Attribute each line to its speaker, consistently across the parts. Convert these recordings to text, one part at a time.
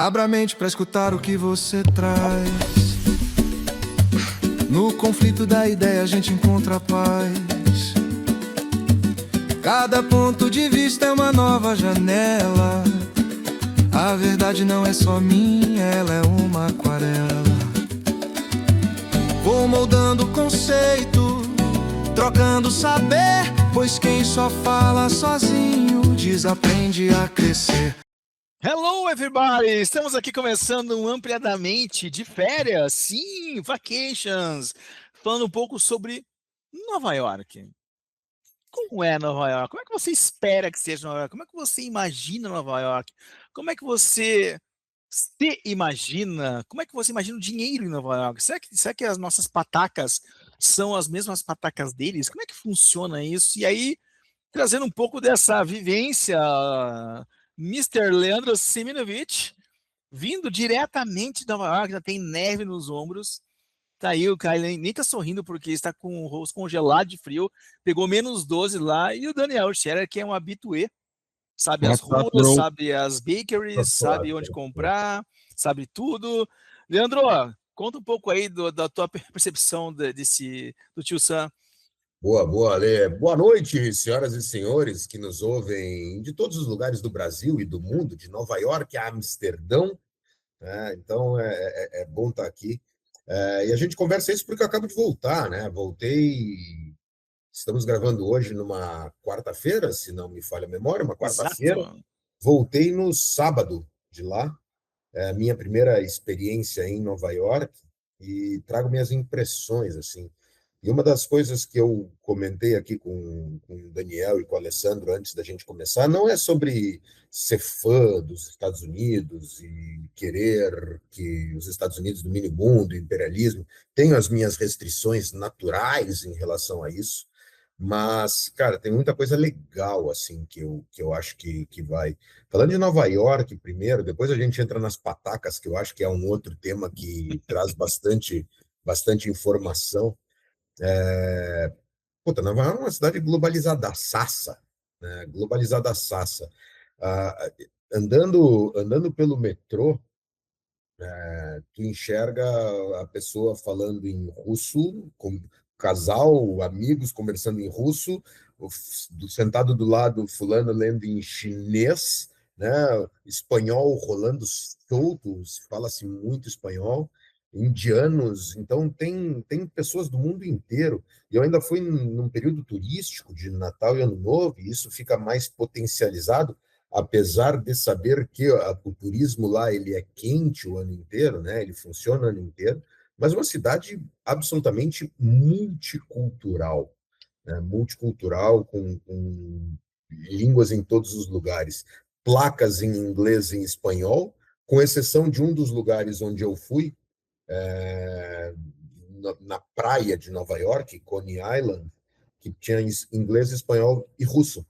Speaker 1: Abra a mente pra escutar o que você traz. No conflito da ideia a gente encontra a paz. Cada ponto de vista é uma nova janela. A verdade não é só minha, ela é uma aquarela. Vou moldando o conceito, trocando saber, pois quem só fala sozinho desaprende a crescer.
Speaker 2: Hello, everybody! Estamos aqui começando um Ampliadamente de férias, sim, vacations, falando um pouco sobre Nova York. Como é Nova York? Como é que você espera que seja Nova York? Como é que você imagina Nova York? Como é que você se imagina? Como é que você imagina o dinheiro em Nova York? Será que as nossas patacas são as mesmas patacas deles? Como é que funciona isso? E aí, trazendo um pouco dessa vivência, Mr. Leandro Siminovich, vindo diretamente de Nova York, já tem neve nos ombros. Tá aí, o cara nem tá sorrindo porque está com o rosto congelado de frio, pegou -12 lá. E o Daniel Scherer, que é um habitué, sabe as
Speaker 3: What's up,
Speaker 2: ruas,
Speaker 3: bro?
Speaker 2: sabe as bakeries, sabe onde
Speaker 3: Suave.
Speaker 2: comprar, sabe tudo. Leandro, conta um pouco aí da tua percepção do Tio Sam.
Speaker 3: Boa, Ale. Boa noite, senhoras e senhores que nos ouvem de todos os lugares do Brasil e do mundo, de Nova York a Amsterdão, né? Então é bom estar aqui. E a gente conversa isso porque eu acabo de voltar, né? Voltei. Estamos gravando hoje numa quarta-feira, se não me falha a memória, uma quarta-feira.
Speaker 2: Exato.
Speaker 3: Voltei no sábado de lá, é a minha primeira experiência em Nova York, e trago minhas impressões, assim. E uma das coisas que eu comentei aqui com o Daniel e com o Alessandro antes da gente começar, não é sobre ser fã dos Estados Unidos e querer que os Estados Unidos dominem o mundo, imperialismo. Tenho as minhas restrições naturais em relação a isso, mas, cara, tem muita coisa legal, assim, que eu acho que vai. Falando de Nova York primeiro, depois a gente entra nas patacas, que eu acho que é um outro tema que traz bastante informação. Puta, Nova York é uma cidade globalizadaça, né? Globalizadaça. Ah, andando pelo metrô, tu enxerga a pessoa falando em russo, com casal, amigos conversando em russo, sentado do lado fulano lendo em chinês, né? Espanhol rolando solto, fala-se muito espanhol, indianos, então tem pessoas do mundo inteiro. E eu ainda fui num período turístico de Natal e Ano Novo, e isso fica mais potencializado, apesar de saber que o turismo lá ele é quente o ano inteiro, né? Ele funciona o ano inteiro, mas uma cidade absolutamente multicultural, né? Multicultural com línguas em todos os lugares, placas em inglês e em espanhol, com exceção de um dos lugares onde eu fui, na praia de Nova York, Coney Island, que tinha inglês, espanhol e russo,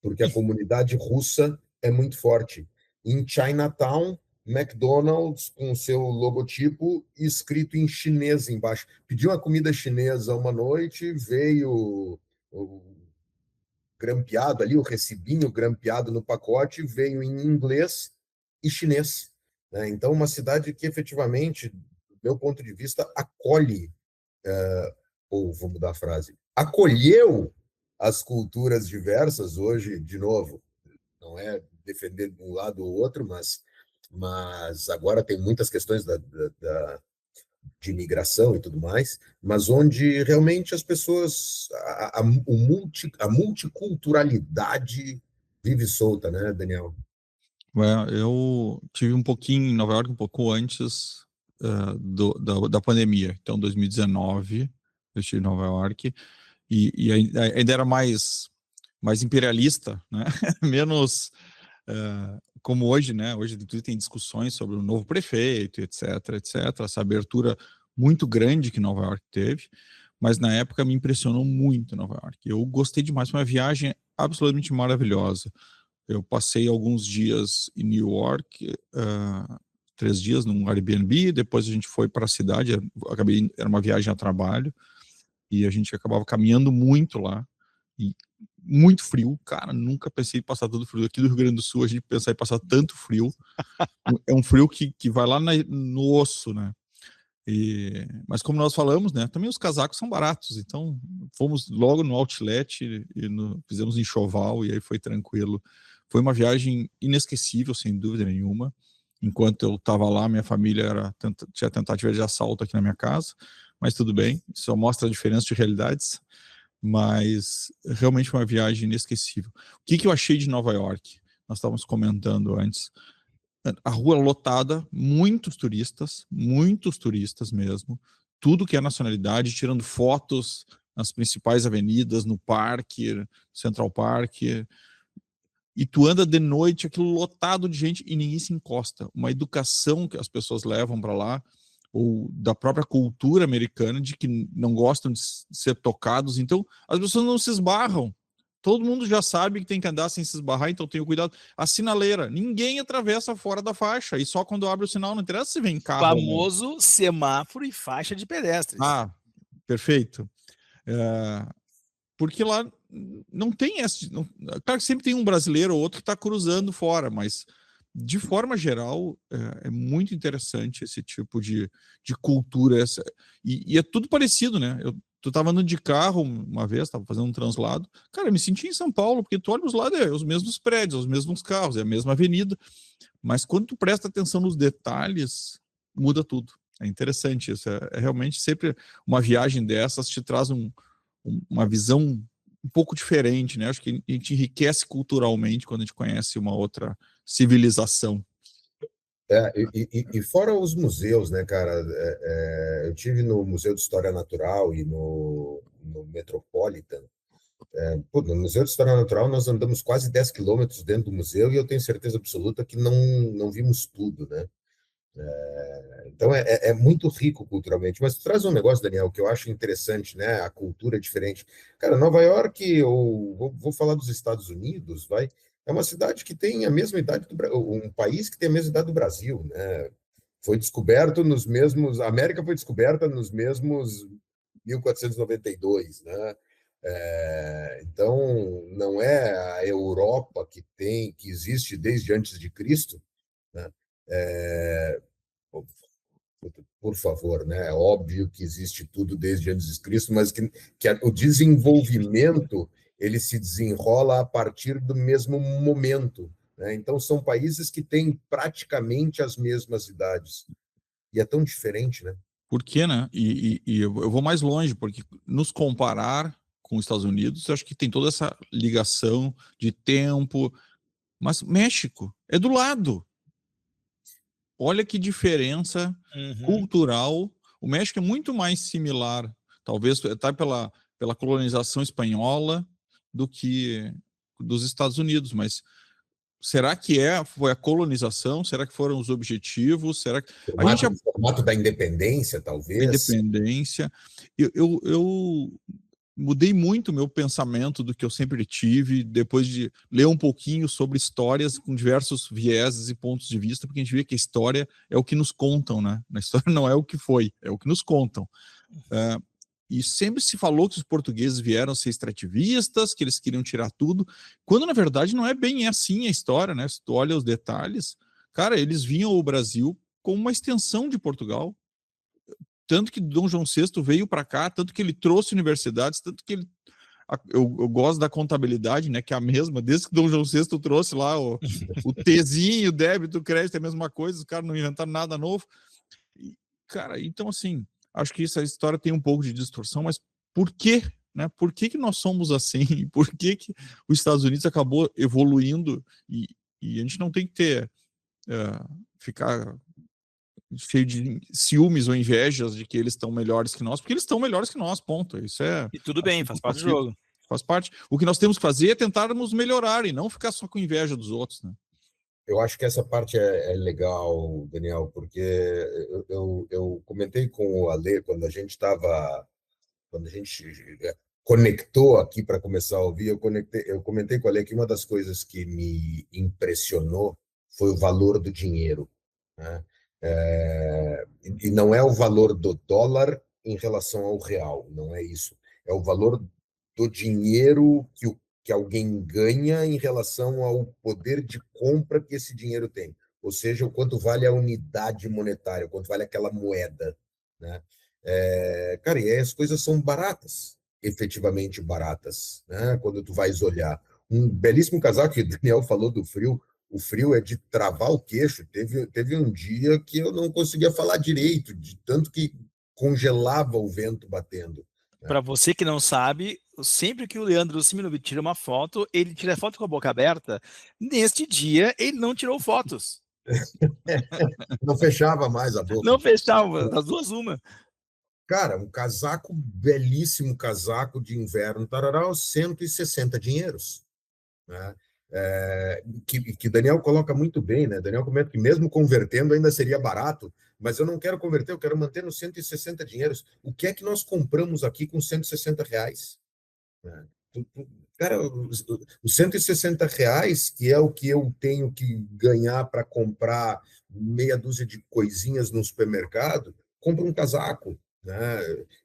Speaker 3: porque a comunidade russa é muito forte. Em Chinatown, McDonald's com seu logotipo escrito em chinês embaixo. Pedi uma comida chinesa uma noite, veio o grampeado ali, o recibinho grampeado no pacote, veio em inglês e chinês, né? Então, uma cidade que efetivamente, do meu ponto de vista, acolhe, ou vou mudar a frase, acolheu as culturas diversas hoje, de novo, não é defender um lado ou outro, mas agora tem muitas questões de imigração e tudo mais, mas onde realmente as pessoas, a multiculturalidade vive solta, né, Daniel?
Speaker 4: Eu tive um pouquinho em Nova York, um pouco antes da pandemia. Então, 2019, eu estive em Nova York e ainda era mais imperialista, né? Menos como hoje, né? Hoje tem discussões sobre o novo prefeito, etc, etc. Essa abertura muito grande que Nova York teve, mas na época me impressionou muito Nova York. Eu gostei demais, foi uma viagem absolutamente maravilhosa. Eu passei alguns dias em New York, 3 dias num Airbnb, depois a gente foi para a cidade, era uma viagem a trabalho, e a gente acabava caminhando muito lá. E muito frio, cara, nunca pensei em passar tanto frio. Aqui do Rio Grande do Sul, a gente pensar em passar tanto frio. É um frio que vai lá no osso, né? Mas como nós falamos, né, também os casacos são baratos, então fomos logo no outlet fizemos enxoval e aí foi tranquilo. Foi uma viagem inesquecível, sem dúvida nenhuma. Enquanto eu estava lá, minha família tinha tentativa de assalto aqui na minha casa, mas tudo bem, só mostra a diferença de realidades. Mas realmente foi uma viagem inesquecível. O que eu achei de Nova York? Nós estávamos comentando antes. A rua lotada, muitos turistas mesmo, tudo que é nacionalidade, tirando fotos nas principais avenidas, no parque, Central Park, e tu anda de noite, aquilo lotado de gente e ninguém se encosta. Uma educação que as pessoas levam para lá, ou da própria cultura americana, de que não gostam de ser tocados, então as pessoas não se esbarram. Todo mundo já sabe que tem que andar sem se esbarrar, então tenha cuidado. A sinaleira, ninguém atravessa fora da faixa, e só quando abre o sinal, não interessa se vem carro.
Speaker 2: Famoso semáforo e faixa de pedestres.
Speaker 4: Ah, perfeito. Porque lá não tem essa. Claro que sempre tem um brasileiro ou outro que está cruzando fora, mas de forma geral é muito interessante esse tipo de cultura. E é tudo parecido, né? Tu estava andando de carro uma vez, estava fazendo um translado. Cara, eu me senti em São Paulo, porque tu olha os lados, os mesmos prédios, os mesmos carros, é a mesma avenida. Mas quando tu presta atenção nos detalhes, muda tudo. É interessante isso. É realmente sempre uma viagem dessas te traz uma visão um pouco diferente, né? Acho que a gente enriquece culturalmente quando a gente conhece uma outra civilização.
Speaker 3: E fora os museus, né, cara? Eu tive no Museu de História Natural e no Metropolitan. No Museu de História Natural nós andamos quase 10 quilômetros dentro do museu e eu tenho certeza absoluta que não vimos tudo, né? Então é muito rico culturalmente. Mas traz um negócio, Daniel, que eu acho interessante, né? A cultura é diferente. Cara, Nova York, eu vou falar dos Estados Unidos, é uma cidade que tem a mesma idade um país que tem a mesma idade do Brasil, né? Foi descoberto nos mesmos. A América foi descoberta nos mesmos 1492, né? Então não é a Europa que existe desde antes de Cristo, né? Por favor, né? É óbvio que existe tudo desde antes de Cristo, mas que o desenvolvimento ele se desenrola a partir do mesmo momento, né? Então são países que têm praticamente as mesmas idades e é tão diferente, né?
Speaker 4: Por quê, né? E eu vou mais longe, porque nos comparar com os Estados Unidos, eu acho que tem toda essa ligação de tempo, mas México é do lado. Olha que diferença cultural. O México é muito mais similar, talvez até pela colonização espanhola, do que dos Estados Unidos. Mas será que foi a colonização? Será que foram os objetivos? Será que
Speaker 3: o formato da independência, talvez?
Speaker 4: Independência. Eu mudei muito o meu pensamento do que eu sempre tive, depois de ler um pouquinho sobre histórias com diversos vieses e pontos de vista, porque a gente vê que a história é o que nos contam, né? A história não é o que foi, é o que nos contam. E sempre se falou que os portugueses vieram ser extrativistas, que eles queriam tirar tudo, quando na verdade não é bem assim a história, né? Se tu olha os detalhes, cara, eles vinham ao Brasil como uma extensão de Portugal. Tanto que Dom João VI veio para cá, tanto que ele trouxe universidades, tanto que eu gosto da contabilidade, né, que é a mesma, desde que Dom João VI trouxe lá o Tzinho, o débito, o crédito, é a mesma coisa, os caras não inventaram nada novo. Cara, então assim, acho que essa história tem um pouco de distorção, mas por quê? Né? Por que nós somos assim? Por que os Estados Unidos acabou evoluindo e a gente não tem que ficar cheio de ciúmes ou invejas de que eles estão melhores que nós, porque eles estão melhores que nós, ponto. Isso
Speaker 2: E tudo bem, faz parte do jogo.
Speaker 4: Faz parte. O que nós temos que fazer é tentarmos melhorar e não ficar só com inveja dos outros, né?
Speaker 3: Eu acho que essa parte é legal, Daniel, porque eu comentei com o Ale quando a gente conectou aqui para começar a ouvir, eu comentei com o Ale que uma das coisas que me impressionou foi o valor do dinheiro, né? E não é o valor do dólar em relação ao real, não é isso. É o valor do dinheiro que alguém ganha em relação ao poder de compra que esse dinheiro tem. Ou seja, o quanto vale a unidade monetária, o quanto vale aquela moeda, né? Cara, e aí as coisas são baratas, efetivamente baratas, né? Quando tu vais olhar. Um belíssimo casaco, que o Daniel falou do frio, o frio é de travar o queixo. Teve um dia que eu não conseguia falar direito, de tanto que congelava o vento batendo.
Speaker 2: Para você que não sabe, sempre que o Leandro Siminovich tira uma foto, ele tira foto com a boca aberta. Neste dia, ele não tirou fotos.
Speaker 3: Não fechava mais a boca.
Speaker 2: Não fechava, das duas uma.
Speaker 3: Cara, um casaco, belíssimo casaco de inverno, tarará, 160 dinheiros, né? Que Daniel coloca muito bem, né? Daniel comenta que mesmo convertendo ainda seria barato, mas eu não quero converter, eu quero manter nos 160 dinheiros. O que é que nós compramos aqui com 160 reais? Né? Cara, os 160 reais, que é o que eu tenho que ganhar para comprar meia dúzia de coisinhas no supermercado, compra um casaco. Né?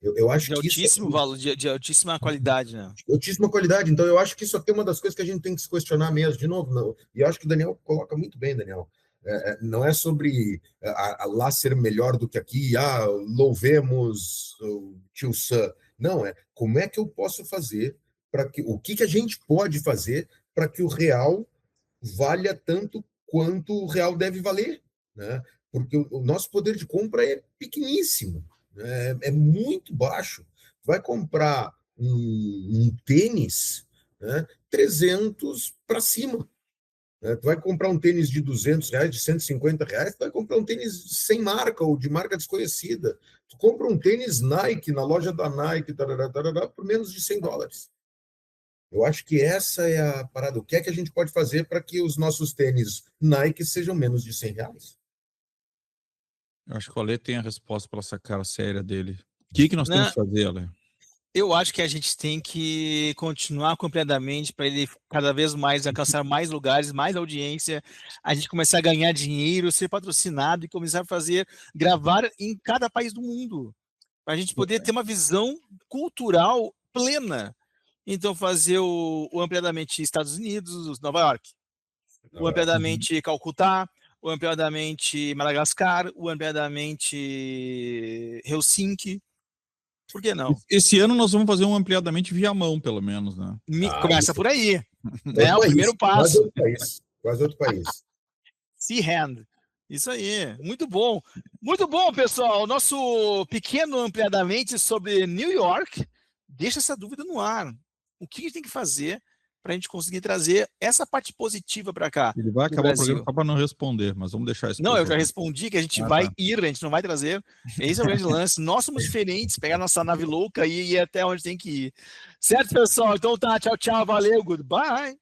Speaker 3: Eu acho
Speaker 2: De
Speaker 3: que isso
Speaker 2: altíssimo valor, de altíssima qualidade, né?
Speaker 3: altíssima qualidade. Então, eu acho que isso aqui é uma das coisas que a gente tem que se questionar mesmo. De novo, não. E eu acho que o Daniel coloca muito bem, Daniel. Não é sobre lá ser melhor do que aqui, louvemos o tio Sam. Não, como é que eu posso fazer para que. O que a gente pode fazer para que o real valha tanto quanto o real deve valer, né? Porque o nosso poder de compra é pequeníssimo, né? É muito baixo. Vai comprar um tênis, né? 300 para cima. Né? Tu vai comprar um tênis de 200 reais, de 150 reais, tu vai comprar um tênis sem marca ou de marca desconhecida. Tu compra um tênis Nike na loja da Nike, tarará, por menos de $100. Eu acho que essa é a parada. O que é que a gente pode fazer para que os nossos tênis Nike sejam menos de R$100?
Speaker 4: Eu acho que o Ale tem a resposta para essa cara séria dele. O que nós temos que fazer, Ale?
Speaker 2: Eu acho que a gente tem que continuar completamente para ele cada vez mais alcançar mais lugares, mais audiência, a gente começar a ganhar dinheiro, ser patrocinado e começar a gravar em cada país do mundo, para a gente poder ter uma visão cultural plena. Então, fazer o ampliadamente Estados Unidos, Nova York, o ampliadamente Calcutá, o ampliadamente Madagascar, o ampliadamente Helsinki. Por que não?
Speaker 4: Esse ano nós vamos fazer um ampliadamente Viamão, pelo menos, né?
Speaker 2: Começa por aí. É o primeiro passo.
Speaker 3: Quase outro país.
Speaker 2: Seahand. Isso aí. Muito bom. Muito bom, pessoal. Nosso pequeno ampliadamente sobre New York deixa essa dúvida no ar. O que a gente tem que fazer para a gente conseguir trazer essa parte positiva para cá?
Speaker 4: Ele vai acabar o programa só para não responder, mas vamos deixar isso.
Speaker 2: Não, eu já respondi que a gente vai ir, a gente não vai trazer. Esse é o grande lance. Nós somos diferentes, pegar nossa nave louca e ir até onde tem que ir. Certo, pessoal? Então tá, tchau, tchau, valeu, goodbye.